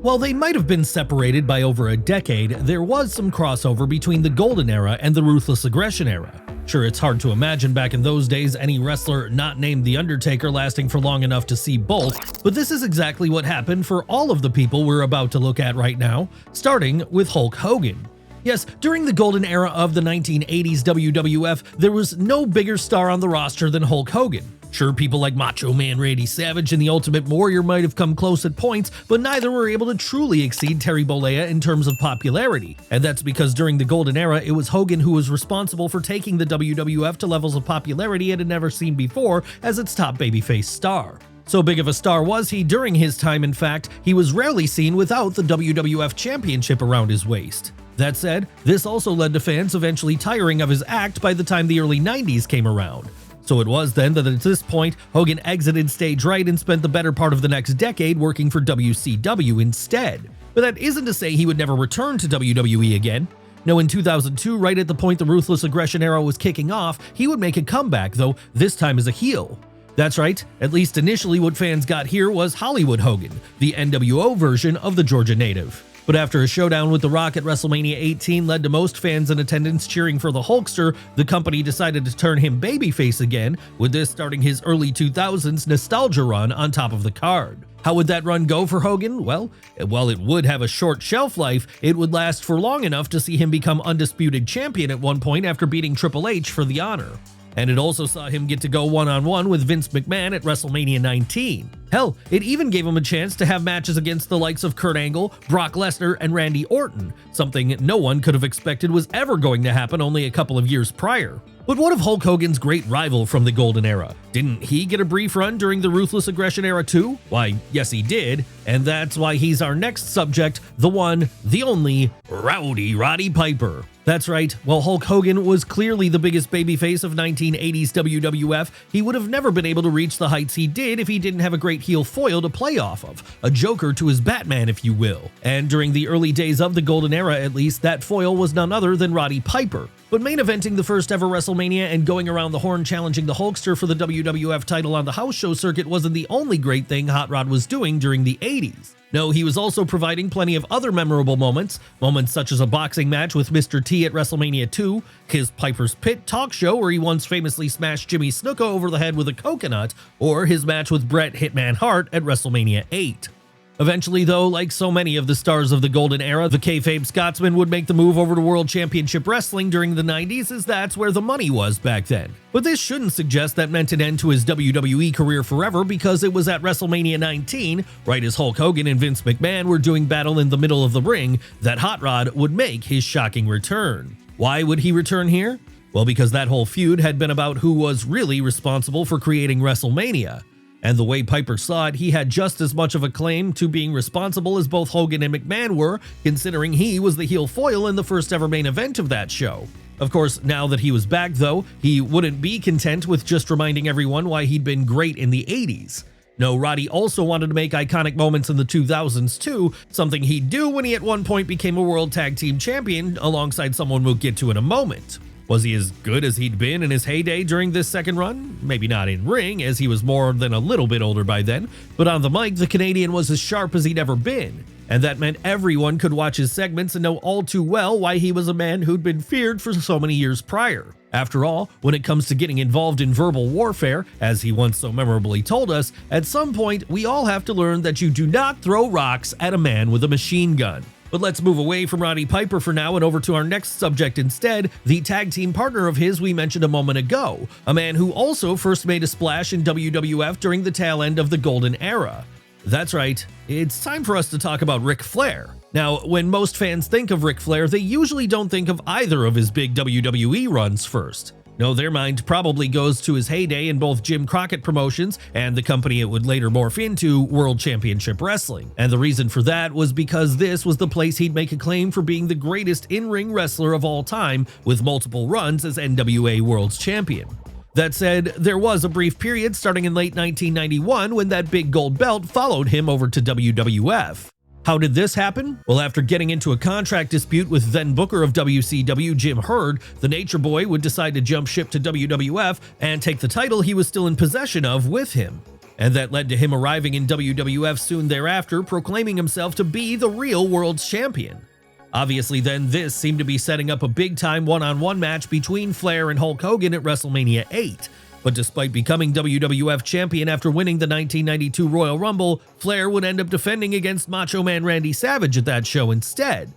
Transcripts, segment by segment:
While they might have been separated by over a decade, there was some crossover between the Golden Era and the Ruthless Aggression Era. Sure, it's hard to imagine back in those days any wrestler not named The Undertaker lasting for long enough to see both, but this is exactly what happened for all of the people we're about to look at right now, starting with Hulk Hogan. Yes, during the golden era of the 1980s WWF, there was no bigger star on the roster than Hulk Hogan. Sure, people like Macho Man Randy Savage and the Ultimate Warrior might have come close at points, but neither were able to truly exceed Terry Bollea in terms of popularity. And that's because during the golden era, it was Hogan who was responsible for taking the WWF to levels of popularity it had never seen before as its top babyface star. So big of a star was he during his time, in fact, he was rarely seen without the WWF Championship around his waist. That said, this also led to fans eventually tiring of his act by the time the early 90s came around. So it was then that at this point, Hogan exited stage right and spent the better part of the next decade working for WCW instead. But that isn't to say he would never return to WWE again. No, in 2002, right at the point the Ruthless Aggression Era was kicking off, he would make a comeback, though this time as a heel. That's right, at least initially what fans got here was Hollywood Hogan, the NWO version of the Georgia native. But after a showdown with The Rock at WrestleMania 18 led to most fans in attendance cheering for the Hulkster, the company decided to turn him babyface again, with this starting his early 2000s nostalgia run on top of the card. How would that run go for Hogan? Well, while it would have a short shelf life, it would last for long enough to see him become undisputed champion at one point after beating Triple H for the honor. And it also saw him get to go one-on-one with Vince McMahon at WrestleMania 19. Hell, it even gave him a chance to have matches against the likes of Kurt Angle, Brock Lesnar, and Randy Orton, something no one could have expected was ever going to happen only a couple of years prior. But what of Hulk Hogan's great rival from the Golden Era? Didn't he get a brief run during the Ruthless Aggression Era too? Why, yes he did, and that's why he's our next subject, the one, the only, Roddy Piper. That's right, while Hulk Hogan was clearly the biggest babyface of 1980s WWF, he would have never been able to reach the heights he did if he didn't have a great heel foil to play off of, a joker to his Batman if you will. And during the early days of the Golden Era at least, that foil was none other than Roddy Piper. But main eventing the first ever WrestleMania and going around the horn challenging the Hulkster for the WWF title on the house show circuit wasn't the only great thing Hot Rod was doing during the 80s. No, he was also providing plenty of other memorable moments such as a boxing match with Mr. T at WrestleMania 2, his Piper's Pit talk show where he once famously smashed Jimmy Snuka over the head with a coconut, or his match with Bret Hitman Hart at WrestleMania 8. Eventually, though, like so many of the stars of the Golden Era, the kayfabe Scotsman would make the move over to World Championship Wrestling during the 90s, as that's where the money was back then. But this shouldn't suggest that meant an end to his WWE career forever, because it was at WrestleMania 19, right as Hulk Hogan and Vince McMahon were doing battle in the middle of the ring, that Hot Rod would make his shocking return. Why would he return here? Well, because that whole feud had been about who was really responsible for creating WrestleMania. And the way Piper saw it, he had just as much of a claim to being responsible as both Hogan and McMahon were, considering he was the heel foil in the first ever main event of that show. Of course, now that he was back though, he wouldn't be content with just reminding everyone why he'd been great in the 80s. No, Roddy also wanted to make iconic moments in the 2000s too, something he'd do when he at one point became a World Tag Team Champion alongside someone we'll get to in a moment. Was he as good as he'd been in his heyday during this second run? Maybe not in ring, as he was more than a little bit older by then, but on the mic, the Canadian was as sharp as he'd ever been. And that meant everyone could watch his segments and know all too well why he was a man who'd been feared for so many years prior. After all, when it comes to getting involved in verbal warfare, as he once so memorably told us, at some point we all have to learn that you do not throw rocks at a man with a machine gun. But let's move away from Roddy Piper for now and over to our next subject instead, the tag team partner of his we mentioned a moment ago, a man who also first made a splash in WWF during the tail end of the Golden Era. That's right, it's time for us to talk about Ric Flair. Now, when most fans think of Ric Flair, they usually don't think of either of his big WWE runs first. No, their mind probably goes to his heyday in both Jim Crockett Promotions and the company it would later morph into, World Championship Wrestling. And the reason for that was because this was the place he'd make a claim for being the greatest in-ring wrestler of all time, with multiple runs as NWA World's Champion. That said, there was a brief period starting in late 1991 when that big gold belt followed him over to WWF. How did this happen? Well, after getting into a contract dispute with then Booker of WCW, Jim Herd, the Nature Boy would decide to jump ship to WWF and take the title he was still in possession of with him. and that led to him arriving in WWF soon thereafter, proclaiming himself to be the real world's champion. Obviously then, this seemed to be setting up a big-time one-on-one match between Flair and Hulk Hogan at WrestleMania 8. But despite becoming WWF champion after winning the 1992 Royal Rumble, Flair would end up defending against Macho Man Randy Savage at that show instead.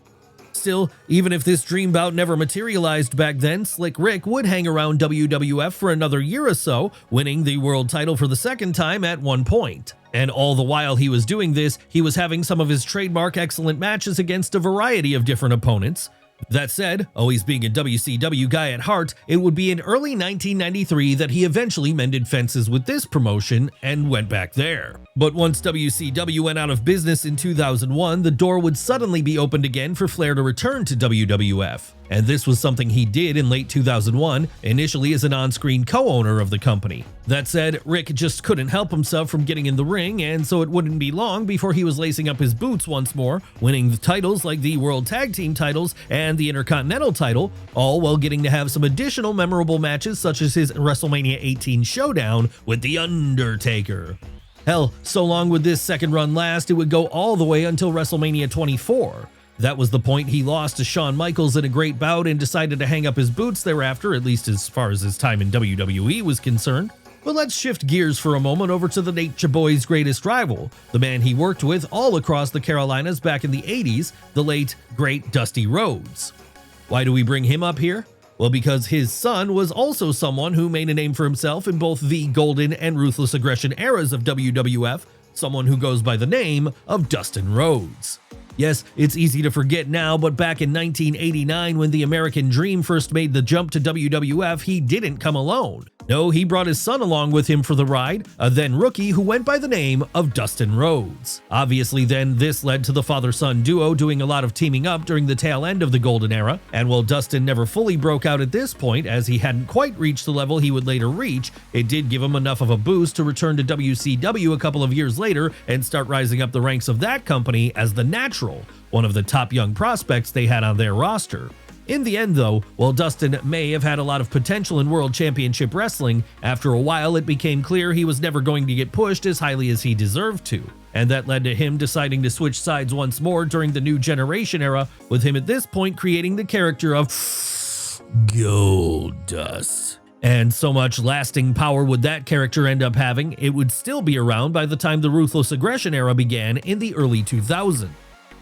Still, even if this dream bout never materialized back then, Slick Rick would hang around WWF for another year or so, winning the world title for the second time at one point. And all the while he was doing this, he was having some of his trademark excellent matches against a variety of different opponents. That said, always being a WCW guy at heart, it would be in early 1993 that he eventually mended fences with this promotion and went back there. But once WCW went out of business in 2001, the door would suddenly be opened again for Flair to return to WWF. And this was something he did in late 2001, initially as an on-screen co-owner of the company. That said, Rick just couldn't help himself from getting in the ring, and so it wouldn't be long before he was lacing up his boots once more, winning the titles like the World Tag Team titles and the Intercontinental title, all while getting to have some additional memorable matches such as his WrestleMania 18 showdown with The Undertaker. Hell, so long would this second run last, it would go all the way until WrestleMania 24. That was the point he lost to Shawn Michaels in a great bout and decided to hang up his boots thereafter, at least as far as his time in WWE was concerned. But let's shift gears for a moment over to the Nature Boy's greatest rival, the man he worked with all across the Carolinas back in the 80s, the late, great Dusty Rhodes. Why do we bring him up here? Well, because his son was also someone who made a name for himself in both the Golden and Ruthless Aggression eras of WWF, someone who goes by the name of Dustin Rhodes. Yes, it's easy to forget now, but back in 1989 when the American Dream first made the jump to WWF, he didn't come alone. No, he brought his son along with him for the ride, a then rookie who went by the name of Dustin Rhodes. Obviously then, this led to the father-son duo doing a lot of teaming up during the tail end of the Golden Era, and while Dustin never fully broke out at this point, as he hadn't quite reached the level he would later reach, it did give him enough of a boost to return to WCW a couple of years later and start rising up the ranks of that company as the Natural, one of the top young prospects they had on their roster. In the end though, while Dustin may have had a lot of potential in World Championship Wrestling, after a while it became clear he was never going to get pushed as highly as he deserved to. And that led to him deciding to switch sides once more during the New Generation era, with him at this point creating the character of Goldust. And so much lasting power would that character end up having, it would still be around by the time the Ruthless Aggression Era began in the early 2000s.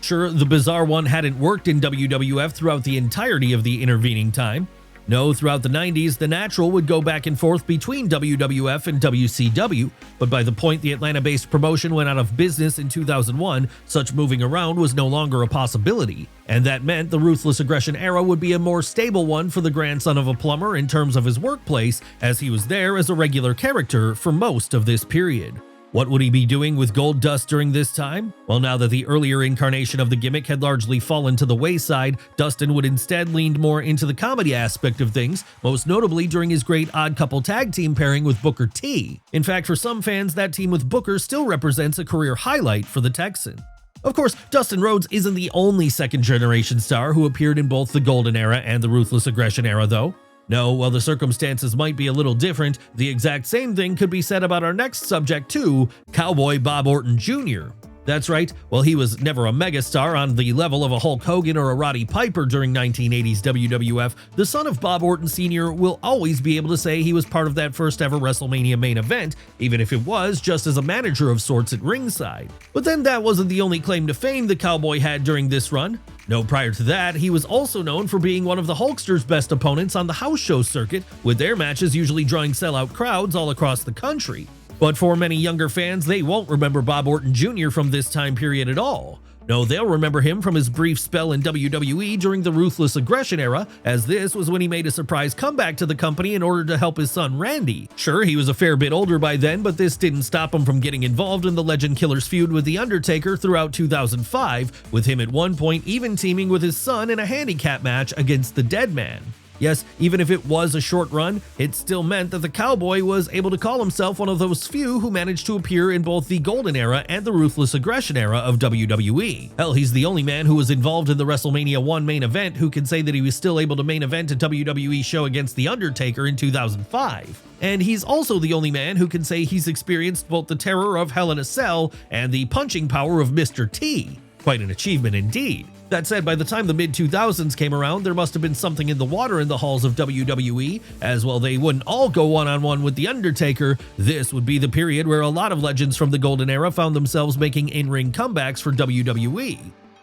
Sure, the Bizarre One hadn't worked in WWF throughout the entirety of the intervening time. No, throughout the 90s, the Natural would go back and forth between WWF and WCW, but by the point the Atlanta-based promotion went out of business in 2001, such moving around was no longer a possibility. And that meant the Ruthless Aggression Era would be a more stable one for the grandson of a plumber in terms of his workplace, as he was there as a regular character for most of this period. What would he be doing with Goldust during this time? Well, now that the earlier incarnation of the gimmick had largely fallen to the wayside, Dustin would instead lean more into the comedy aspect of things, most notably during his great Odd Couple tag team pairing with Booker T. In fact, for some fans, that team with Booker still represents a career highlight for the Texan. Of course, Dustin Rhodes isn't the only second-generation star who appeared in both the Golden Era and the Ruthless Aggression Era, though. No, while the circumstances might be a little different, the exact same thing could be said about our next subject too, Cowboy Bob Orton Jr. That's right, while he was never a megastar on the level of a Hulk Hogan or a Roddy Piper during 1980s WWF, the son of Bob Orton Sr. will always be able to say he was part of that first ever WrestleMania main event, even if it was just as a manager of sorts at ringside. But then that wasn't the only claim to fame the Cowboy had during this run. No, prior to that, he was also known for being one of the Hulkster's best opponents on the house show circuit, with their matches usually drawing sellout crowds all across the country. But for many younger fans, they won't remember Bob Orton Jr. from this time period at all. No, they'll remember him from his brief spell in WWE during the Ruthless Aggression Era, as this was when he made a surprise comeback to the company in order to help his son Randy. Sure, he was a fair bit older by then, but this didn't stop him from getting involved in the Legend Killer's feud with The Undertaker throughout 2005, with him at one point even teaming with his son in a handicap match against the Dead Man. Yes, even if it was a short run, it still meant that the Cowboy was able to call himself one of those few who managed to appear in both the Golden Era and the Ruthless Aggression Era of WWE. Hell, he's the only man who was involved in the WrestleMania 1 main event who can say that he was still able to main event a WWE show against The Undertaker in 2005. And he's also the only man who can say he's experienced both the terror of Hell in a Cell and the punching power of Mr. T. Quite an achievement indeed. That said, by the time the mid-2000s came around, there must have been something in the water in the halls of WWE, as well they wouldn't all go one-on-one with The Undertaker. This would be the period where a lot of legends from the Golden Era found themselves making in-ring comebacks for WWE.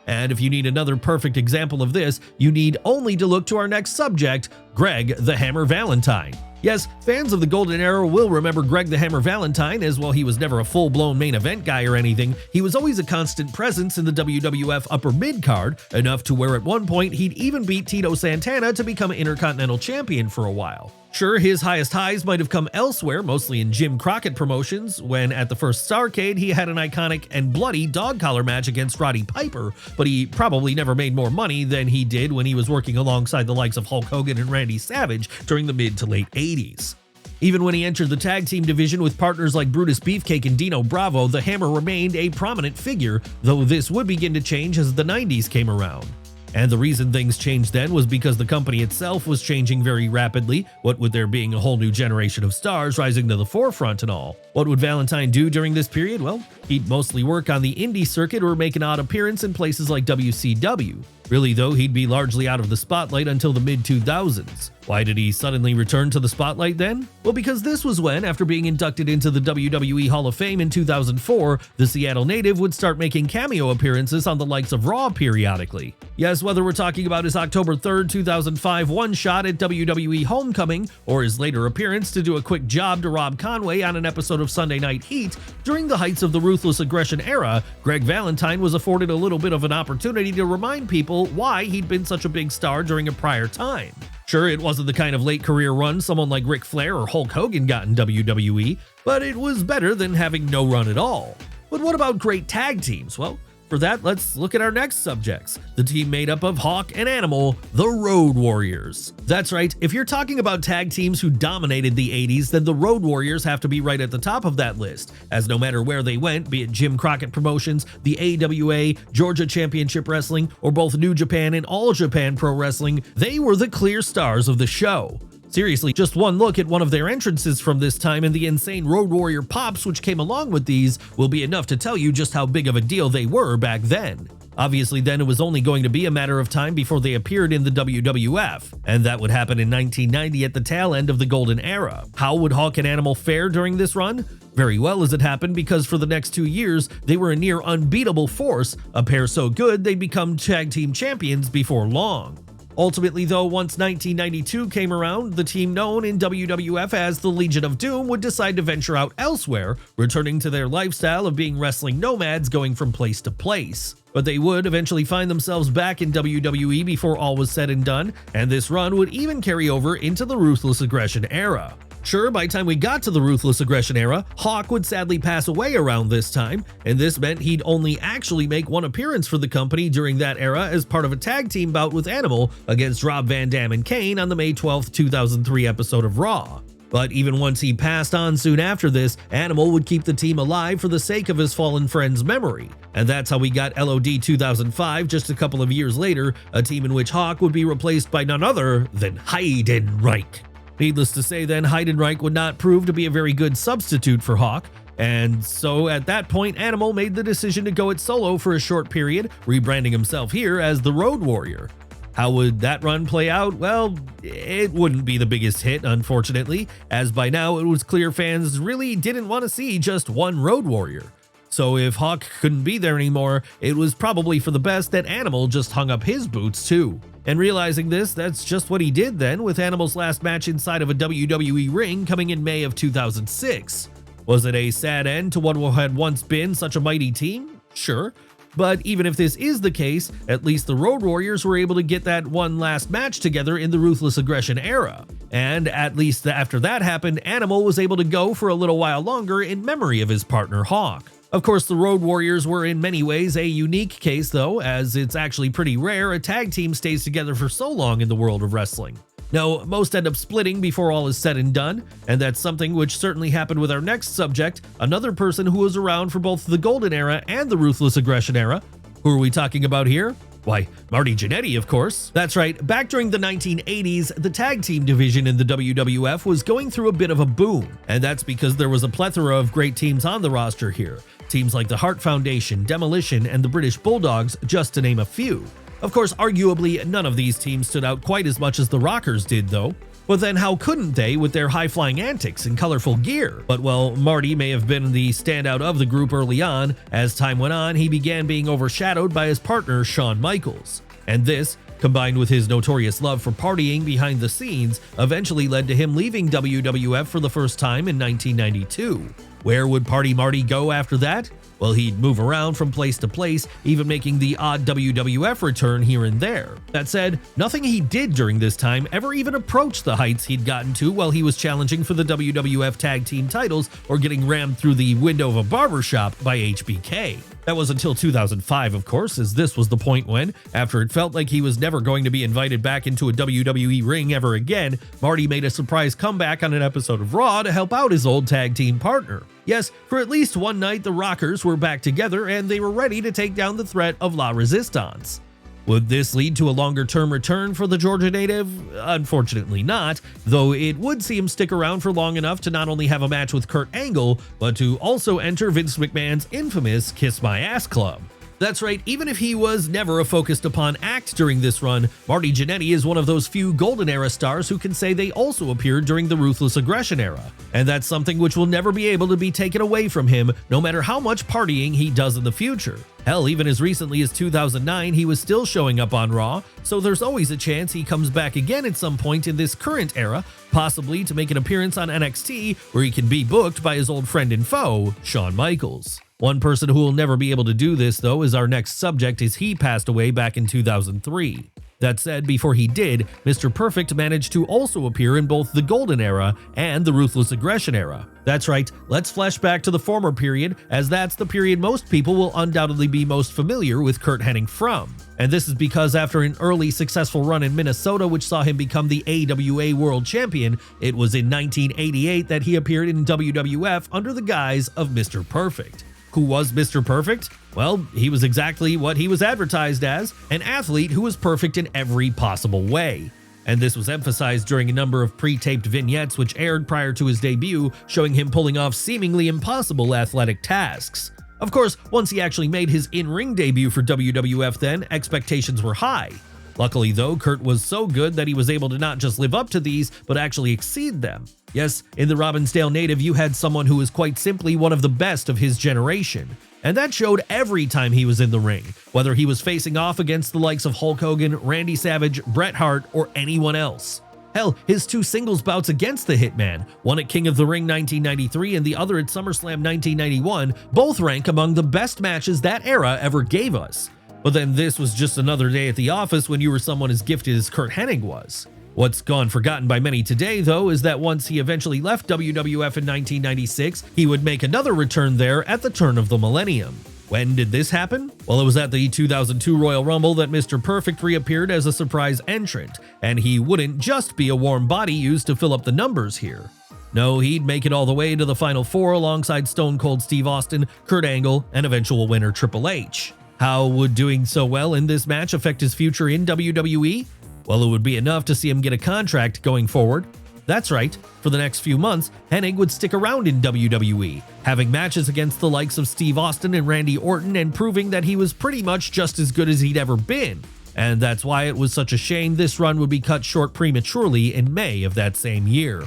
And if you need another perfect example of this, you need only to look to our next subject, Greg the Hammer Valentine. Yes, fans of the Golden Era will remember Greg the Hammer Valentine, as while he was never a full-blown main event guy or anything, he was always a constant presence in the WWF upper mid-card, enough to where at one point he'd even beat Tito Santana to become Intercontinental Champion for a while. Sure, his highest highs might have come elsewhere, mostly in Jim Crockett promotions, when at the first Starrcade he had an iconic and bloody dog collar match against Roddy Piper, but he probably never made more money than he did when he was working alongside the likes of Hulk Hogan and Randy Savage during the mid to late 80s. Even when he entered the tag team division with partners like Brutus Beefcake and Dino Bravo, the Hammer remained a prominent figure, though this would begin to change as the 90s came around. And the reason things changed then was because the company itself was changing very rapidly, what with there being a whole new generation of stars rising to the forefront and all. What would Valentine do during this period? Well, he'd mostly work on the indie circuit or make an odd appearance in places like WCW. Really though, he'd be largely out of the spotlight until the mid-2000s. Why did he suddenly return to the spotlight then? Well, because this was when, after being inducted into the WWE Hall of Fame in 2004, the Seattle native would start making cameo appearances on the likes of Raw periodically. Yes, whether we're talking about his October 3rd, 2005 one-shot at WWE Homecoming, or his later appearance to do a quick job to Rob Conway on an episode of Sunday Night Heat, during the heights of the Ruthless Aggression Era, Greg Valentine was afforded a little bit of an opportunity to remind people why he'd been such a big star during a prior time. Sure, it wasn't the kind of late career run someone like Ric Flair or Hulk Hogan got in WWE, but it was better than having no run at all. But what about great tag teams? Well, for that, let's look at our next subjects, the team made up of Hawk and Animal, the Road Warriors. That's right, if you're talking about tag teams who dominated the 80s, then the Road Warriors have to be right at the top of that list, as no matter where they went, be it Jim Crockett Promotions, the AWA, Georgia Championship Wrestling, or both New Japan and All Japan Pro Wrestling, they were the clear stars of the show. Seriously, just one look at one of their entrances from this time and the insane Road Warrior pops which came along with these will be enough to tell you just how big of a deal they were back then. Obviously then it was only going to be a matter of time before they appeared in the WWF, and that would happen in 1990 at the tail end of the Golden Era. How would Hawk and Animal fare during this run? Very well as it happened, because for the next 2 years they were a near unbeatable force, a pair so good they'd become tag team champions before long. Ultimately though, once 1992 came around, the team known in WWF as the Legion of Doom would decide to venture out elsewhere, returning to their lifestyle of being wrestling nomads going from place to place. But they would eventually find themselves back in WWE before all was said and done, and this run would even carry over into the Ruthless Aggression Era. Sure, by the time we got to the Ruthless Aggression Era, Hawk would sadly pass away around this time, and this meant he'd only actually make one appearance for the company during that era as part of a tag team bout with Animal against Rob Van Dam and Kane on the May 12, 2003 episode of Raw. But even once he passed on soon after this, Animal would keep the team alive for the sake of his fallen friend's memory. And that's how we got LOD 2005 just a couple of years later, a team in which Hawk would be replaced by none other than Heidenreich. Needless to say then, Heidenreich would not prove to be a very good substitute for Hawk, and so at that point Animal made the decision to go it solo for a short period, rebranding himself here as the Road Warrior. How would that run play out? Well, it wouldn't be the biggest hit, unfortunately, as by now it was clear fans really didn't want to see just one Road Warrior. So if Hawk couldn't be there anymore, it was probably for the best that Animal just hung up his boots too. And realizing this, that's just what he did then, with Animal's last match inside of a WWE ring coming in May of 2006. Was it a sad end to what had once been such a mighty team? Sure. But even if this is the case, at least the Road Warriors were able to get that one last match together in the Ruthless Aggression Era. And at least after that happened, Animal was able to go for a little while longer in memory of his partner Hawk. Of course, the Road Warriors were in many ways a unique case though, as it's actually pretty rare a tag team stays together for so long in the world of wrestling. No, most end up splitting before all is said and done, and that's something which certainly happened with our next subject, another person who was around for both the Golden Era and the Ruthless Aggression Era. Who are we talking about here? Why, Marty Janetti, of course. That's right, back during the 1980s, the tag team division in the WWF was going through a bit of a boom, and that's because there was a plethora of great teams on the roster here. Teams like the Hart Foundation, Demolition, and the British Bulldogs, just to name a few. Of course, arguably, none of these teams stood out quite as much as the Rockers did, though. But then how couldn't they with their high-flying antics and colorful gear? But well, Marty may have been the standout of the group early on. As time went on, he began being overshadowed by his partner, Shawn Michaels. And this, combined with his notorious love for partying behind the scenes, eventually led to him leaving WWF for the first time in 1992. Where would Party Marty go after that? Well, he'd move around from place to place, even making the odd WWF return here and there. That said, nothing he did during this time ever even approached the heights he'd gotten to while he was challenging for the WWF tag team titles or getting rammed through the window of a barbershop by HBK. That was until 2005, of course, as this was the point when, after it felt like he was never going to be invited back into a WWE ring ever again, Marty made a surprise comeback on an episode of Raw to help out his old tag team partner. Yes, for at least one night, the Rockers were back together and they were ready to take down the threat of La Resistance. Would this lead to a longer-term return for the Georgia native? Unfortunately not, though it would see him stick around for long enough to not only have a match with Kurt Angle, but to also enter Vince McMahon's infamous Kiss My Ass Club. That's right, even if he was never a focused upon act during this run, Marty Janetti is one of those few Golden Era stars who can say they also appeared during the Ruthless Aggression Era. And that's something which will never be able to be taken away from him, no matter how much partying he does in the future. Hell, even as recently as 2009, he was still showing up on Raw, so there's always a chance he comes back again at some point in this current era, possibly to make an appearance on NXT, where he can be booked by his old friend and foe, Shawn Michaels. One person who will never be able to do this, though, is our next subject, as he passed away back in 2003. That said, before he did, Mr. Perfect managed to also appear in both the Golden Era and the Ruthless Aggression Era. That's right, let's flash back to the former period, as that's the period most people will undoubtedly be most familiar with Curt Hennig from. And this is because after an early successful run in Minnesota which saw him become the AWA World Champion, it was in 1988 that he appeared in WWF under the guise of Mr. Perfect. Who was Mr. Perfect? Well, he was exactly what he was advertised as, an athlete who was perfect in every possible way. And this was emphasized during a number of pre-taped vignettes which aired prior to his debut, showing him pulling off seemingly impossible athletic tasks. Of course, once he actually made his in-ring debut for WWF then, expectations were high. Luckily though, Curt was so good that he was able to not just live up to these, but actually exceed them. Yes, in the Robbinsdale native you had someone who was quite simply one of the best of his generation. And that showed every time he was in the ring, whether he was facing off against the likes of Hulk Hogan, Randy Savage, Bret Hart, or anyone else. Hell, his two singles bouts against the Hitman, one at King of the Ring 1993 and the other at SummerSlam 1991, both rank among the best matches that era ever gave us. But then this was just another day at the office when you were someone as gifted as Curt Hennig was. What's gone forgotten by many today, though, is that once he eventually left WWF in 1996, he would make another return there at the turn of the millennium. When did this happen? Well, it was at the 2002 Royal Rumble that Mr. Perfect reappeared as a surprise entrant, and he wouldn't just be a warm body used to fill up the numbers here. No, he'd make it all the way to the Final Four alongside Stone Cold Steve Austin, Kurt Angle, and eventual winner Triple H. How would doing so well in this match affect his future in WWE? Well, it would be enough to see him get a contract going forward. That's right, for the next few months, Hennig would stick around in WWE, having matches against the likes of Steve Austin and Randy Orton and proving that he was pretty much just as good as he'd ever been. And that's why it was such a shame this run would be cut short prematurely in May of that same year.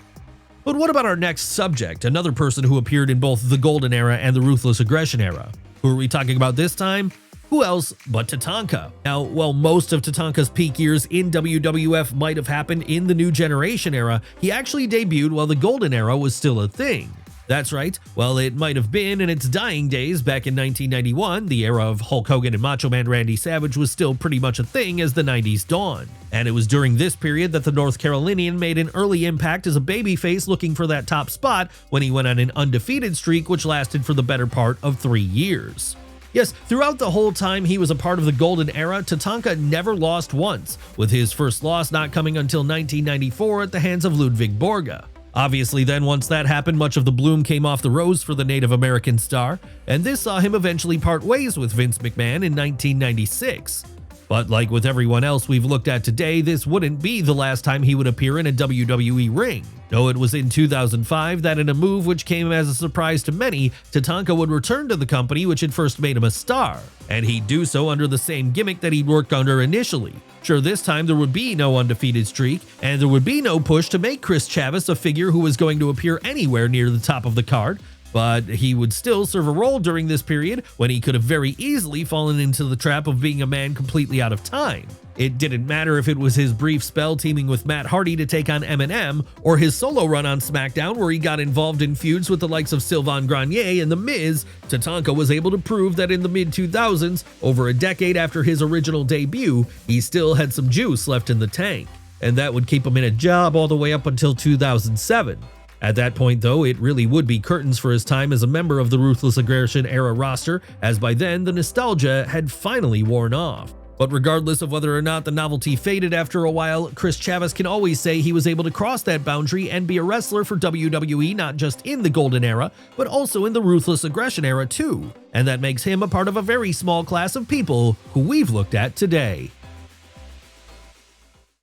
But what about our next subject, another person who appeared in both the Golden Era and the Ruthless Aggression Era? Who are we talking about this time? Who else but Tatanka? Now, while most of Tatanka's peak years in WWF might have happened in the New Generation era, he actually debuted while the Golden Era was still a thing. That's right, well, it might have been in its dying days back in 1991, the era of Hulk Hogan and Macho Man Randy Savage was still pretty much a thing as the 90s dawned. And it was during this period that the North Carolinian made an early impact as a babyface looking for that top spot when he went on an undefeated streak which lasted for the better part of 3 years. Yes, throughout the whole time he was a part of the Golden Era, Tatanka never lost once, with his first loss not coming until 1994 at the hands of Ludwig Borga. Obviously then, once that happened, much of the bloom came off the rose for the Native American star, and this saw him eventually part ways with Vince McMahon in 1996. But like with everyone else we've looked at today, this wouldn't be the last time he would appear in a WWE ring. No, it was in 2005 that, in a move which came as a surprise to many, Tatanka would return to the company which had first made him a star, and he'd do so under the same gimmick that he'd worked under initially. Sure, this time there would be no undefeated streak, and there would be no push to make Chris Chavis a figure who was going to appear anywhere near the top of the card, but he would still serve a role during this period when he could have very easily fallen into the trap of being a man completely out of time. It didn't matter if it was his brief spell teaming with Matt Hardy to take on Eminem, or his solo run on SmackDown where he got involved in feuds with the likes of Sylvain Grenier and The Miz. Tatanka was able to prove that in the mid-2000s, over a decade after his original debut, he still had some juice left in the tank, and that would keep him in a job all the way up until 2007. At that point, though, it really would be curtains for his time as a member of the Ruthless Aggression Era roster, as by then the nostalgia had finally worn off. But regardless of whether or not the novelty faded after a while, Chris Chavis can always say he was able to cross that boundary and be a wrestler for WWE not just in the Golden Era, but also in the Ruthless Aggression Era too. And that makes him a part of a very small class of people who we've looked at today.